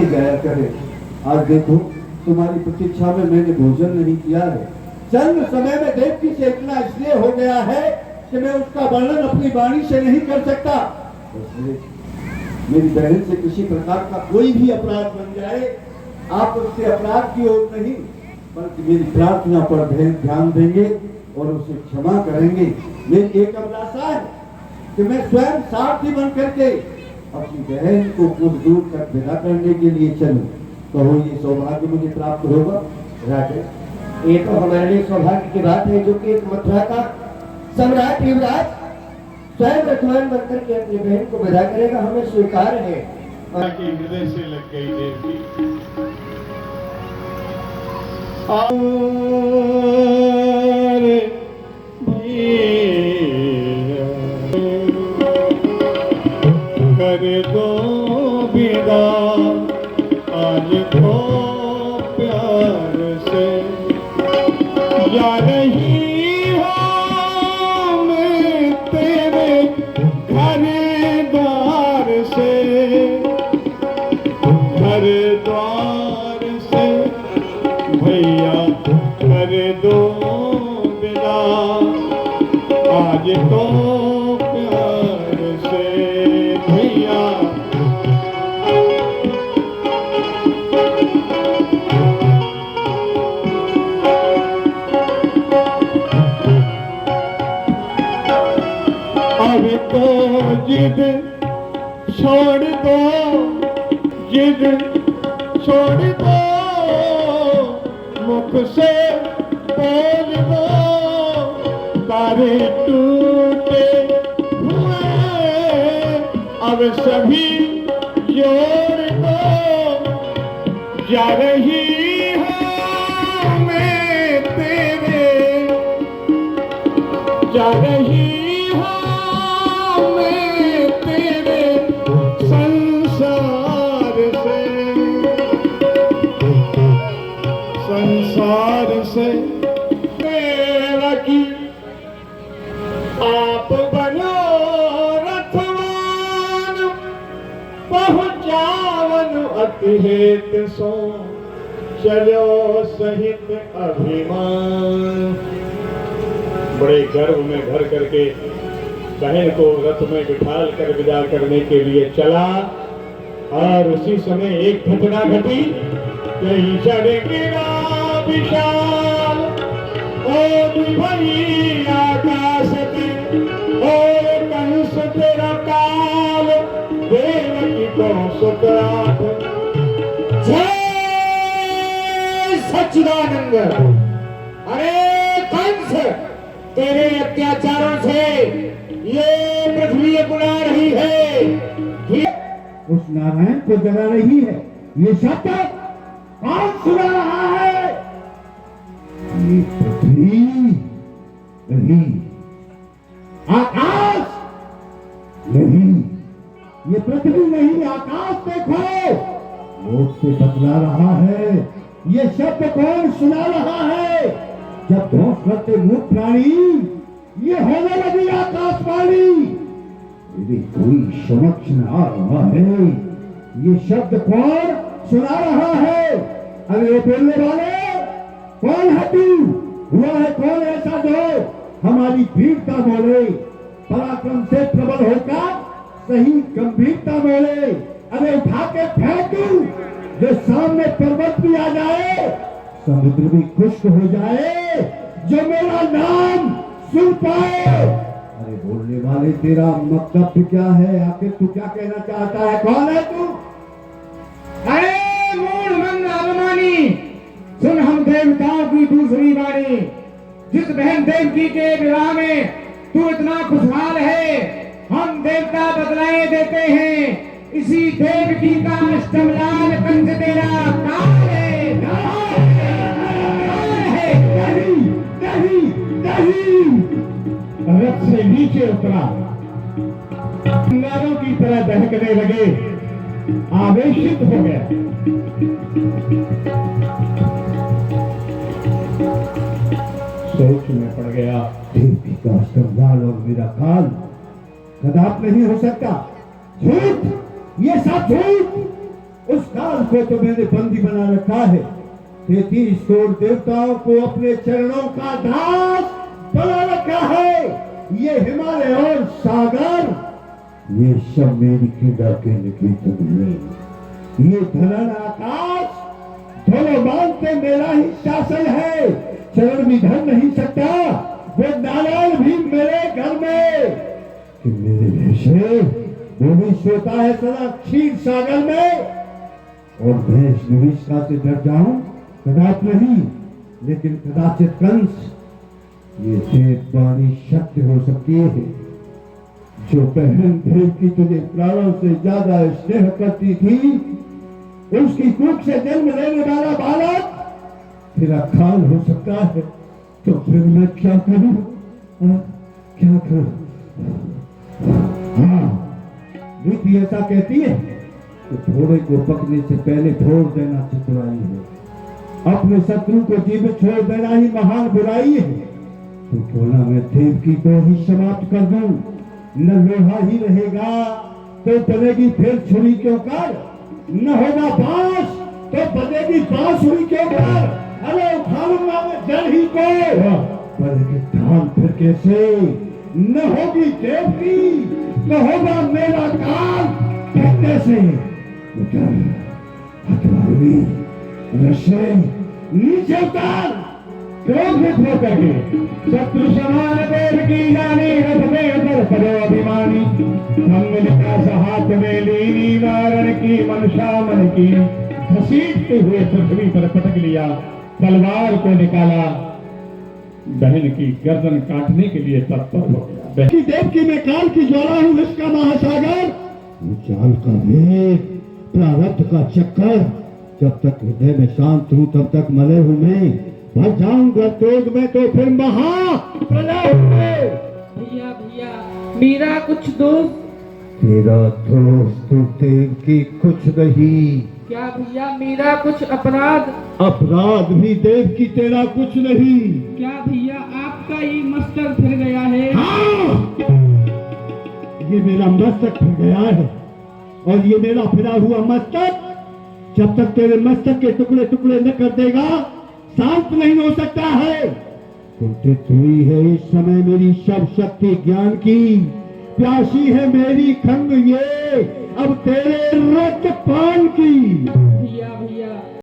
जाया करे। आज देखो तुम्हारी प्रतीक्षा में मैंने भोजन नहीं किया है। जन्म समय में देवकी से इतना इसलिए हो गया है कि मैं उसका वर्णन अपनी वाणी से नहीं कर सकता। मेरी बहन से किसी प्रकार का कोई भी अपराध बन जाए, आप उसके अपराध की ओर नहीं बल्कि मेरी प्रार्थना पर ध्यान देंगे और उसे क्षमा करेंगे। मेरी एक अभिलाषा है कि मैं स्वयं सारथी बन करके अपनी बहन को कुछ दूर तक विदा करने के लिए चलूं। कहो ये सौभाग्य मुझे प्राप्त होगा? राजे, ये तो हमारे लिए सौभाग्य की बात है जो कि एक मथुरा का सम्राट युवराज स्वयं रथवान बनकर के अपनी बहन को विदा करेगा, हमें स्वीकार है। हृदय से लग गई देवकी। कर दो विदा आज तो प्यार से, या रही हो मैं तेरे घर द्वार से, घर द्वार से भैया कर दो विदा आज तो प्यार से भैया। अब तो जिद छोड़ दो, जिद छोड़ दो, मुख से बोल दो, तारे टूटे हुए अब सभी जोड़ दो, जा रही हूँ मैं तेरे, जा रही हूँ मैं तेरे संसार से, संसार से मेरा की आप बनो रथवान, पहुँचावन अति हेत सो, चलो सहित अभिमान। बड़े गर्व में भर करके बहन को रथ में बिठाल कर विदा करने के लिए चला, और उसी समय एक घटना घटी। कहीं चढ़ गिरा विशाल ओ भई आकाश पे, ओ कंस तेरा काल, देवकी को सुतराट। जय सच्चिदानंद। अरे कंस, तेरे अत्याचारों से ये पृथ्वी बुला रही है, उस नारायण को जगा रही है। ये शब्द कौन सुना रहा है? ये पृथ्वी नहीं, आकाश नहीं, ये पृथ्वी नहीं आकाश देखो, लोक से बतला रहा है। ये शब्द कौन सुना रहा है? जब ध्वंस करते मूक प्राणी ये होने लगी आकाशवाणी, यदि कोई समक्ष में आ रहा है, ये शब्द कौन सुना रहा है? अरे बोलने वाले कौन है तू? हुआ है कौन ऐसा जो हमारी वीरता बोले, पराक्रम से प्रबल होकर सही गंभीरता बोले? अरे उठा के फेंकू जो सामने पर्वत भी आ जाए, समुद्र भी खुश्क हो जाए, जो मेरा नाम सुन पाए। अरे बोलने वाले तेरा मतलब क्या है? आखिर तू क्या कहना चाहता है? कौन है तू? अरे मूढ़ मंद अभिमानी, सुन हम देवताओं की दूसरी वाणी। जिस बहन देवकी के विवाह में तू इतना खुशहाल है, हम देवता बदलाए देते हैं। इसी देवकी का अष्टम लाल कंस तेरा काल है। रथ से नीचे उतरा, अंगारों की तरह दहकने लगे, आवेशित हो गया। सोच में पड़ गया, देवी का अष्टमलाल और मेरा काल कदाप नहीं हो सकता। झूठ, ये सब झूठ। उस काल को तो मैंने बंदी बना रखा है। 33 करोड़ देवताओं को अपने चरणों का दास बना रखा है। ये हिमालय और सागर, ये सब मेरी क्रीड़ा के निकेतन है। ये धरन आकाश दोनों मानते मेरा ही शासन है। चरण भी धर नहीं सकता वो नारायण भी मेरे घर में, कि मेरे भैंसे वो भी सोता है सदा क्षीर सागर में। और भैंस निविष्का से डर जाऊं कदाच नहीं, लेकिन कदाचित कंस ये देववाणी सत्य हो सकती है। जो बहन देव की तुझे प्राणों से ज्यादा स्नेह करती थी, उसकी कुख से जन्म लेने वाला बालक फिर अकाल हो सकता है। तो फिर मैं क्या करूं? क्या करूं? हाँ, रीति ऐसा कहती है कि घोड़े को पकने से पहले फोड़ देना चतुराई है। अपने शत्रु को जीवित छोड़ देना ही महान बुराई है। तो क्यों ना मैं देवकी को ही समाप्त कर दूं? न लोहा ही रहेगा तो बनेगी फिर छुरी क्यों कर, न होगा बांस तो बजेगी बांसुरी क्यों कर। अरे उठा लूंगा मैं जल ही को, पर ढाल फिर कैसे? न होगी देवकी तो होगा मेरा काल कैसे? हथवाड़ी रस्से नीचे उतार। क्रोधित होकर के शत्रु समान देव की जानी रथ में दर पड़ो अभिमानी। मंगलिका हाथ में लीनी नारण की मनसा मन की, घसीटते हुए पृथ्वी पर पटक लिया, तलवार को निकाला, बहन की गर्दन काटने के लिए तत्पर हो गया। देव की मैं काल की ज्वाला हूँ, इसका महासागर, चाल का वेग, प्रारब्ध का चक्कर। जब तक हृदय में शांत हूँ तब तक मले हूँ मैं, भर जाऊंगा क्रोध में तो फिर महा प्रलय है। भैया भैया मेरा कुछ दोस्त। तेरा दोस्त देव की कुछ नहीं। क्या भैया मेरा कुछ अपराध? अपराध भी देव की तेरा कुछ नहीं। क्या भैया आपका ये मस्तक फिर गया है? हाँ! ये मेरा मस्तक फिर गया है, और ये मेरा फिरा हुआ मस्तक जब तक तेरे मस्तक के टुकड़े टुकड़े न कर देगा शांत नहीं हो सकता है। कुंठित हुई है इस समय मेरी सब शक्ति ज्ञान की, प्यासी है मेरी खंग ये अब तेरे रक्त पान की।